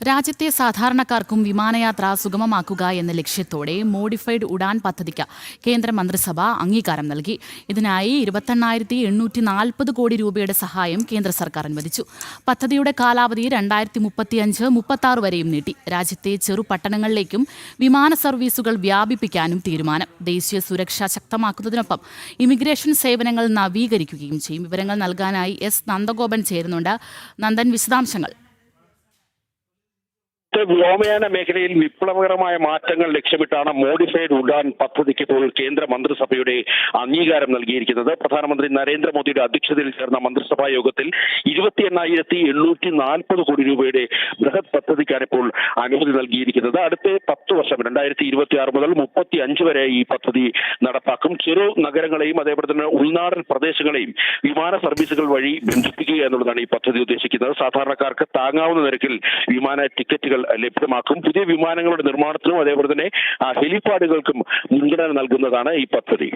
രാജ്യത്തെ സാധാരണക്കാർക്കും വിമാനയാത്ര സുഗമമാക്കുക എന്ന ലക്ഷ്യത്തോടെ മോഡിഫൈഡ് ഉഡാൻ പദ്ധതിക്ക് കേന്ദ്ര മന്ത്രിസഭ അംഗീകാരം നൽകി. ഇതിനായി 28,840 കോടി രൂപയുടെ സഹായം കേന്ദ്ര സർക്കാർ അനുവദിച്ചു. പദ്ധതിയുടെ കാലാവധി 2035-36 വരെയും നീട്ടി. രാജ്യത്തെ ചെറുപട്ടണങ്ങളിലേക്കും വിമാന സർവീസുകൾ വ്യാപിപ്പിക്കാനും തീരുമാനം. ദേശീയ സുരക്ഷ ശക്തമാക്കുന്നതിനൊപ്പം ഇമിഗ്രേഷൻ സേവനങ്ങൾ നവീകരിക്കുകയും ചെയ്യും. വിവരങ്ങൾ നൽകാനായി എസ് നന്ദഗോപൻ ചേരുന്നുണ്ട്. നന്ദൻ, വിശദാംശങ്ങൾ. വ്യോമയാന മേഖലയിൽ വിപ്ലവകരമായ മാറ്റങ്ങൾ ലക്ഷ്യമിട്ടാണ് മോഡിഫൈഡ് ഉഡാൻ പദ്ധതിക്ക് ഇപ്പോൾ കേന്ദ്ര മന്ത്രിസഭയുടെ അംഗീകാരം നൽകിയിരിക്കുന്നത്. പ്രധാനമന്ത്രി നരേന്ദ്രമോദിയുടെ അധ്യക്ഷതയിൽ ചേർന്ന മന്ത്രിസഭാ യോഗത്തിൽ 28,840 കോടി രൂപയുടെ ബൃഹത് പദ്ധതിക്കാണ് ഇപ്പോൾ അനുമതി നൽകിയിരിക്കുന്നത്. അടുത്ത 10 വർഷം 2026 മുതൽ 35 വരെ ഈ പദ്ധതി നടപ്പാക്കും. ചെറു നഗരങ്ങളെയും അതേപോലെ തന്നെ ഉൾനാടൻ പ്രദേശങ്ങളെയും വിമാന സർവീസുകൾ വഴി ബന്ധിപ്പിക്കുക എന്നുള്ളതാണ് ഈ പദ്ധതി ഉദ്ദേശിക്കുന്നത്. സാധാരണക്കാർക്ക് താങ്ങാവുന്ന നിരക്കിൽ വിമാന ടിക്കറ്റുകൾ ലഭ്യമാക്കും. പുതിയ വിമാനങ്ങളുടെ നിർമ്മാണത്തിനും അതേപോലെ തന്നെ ഹെലിപാഡുകൾക്കും മുൻഗണന നൽകുന്നതാണ് ഈ പദ്ധതി.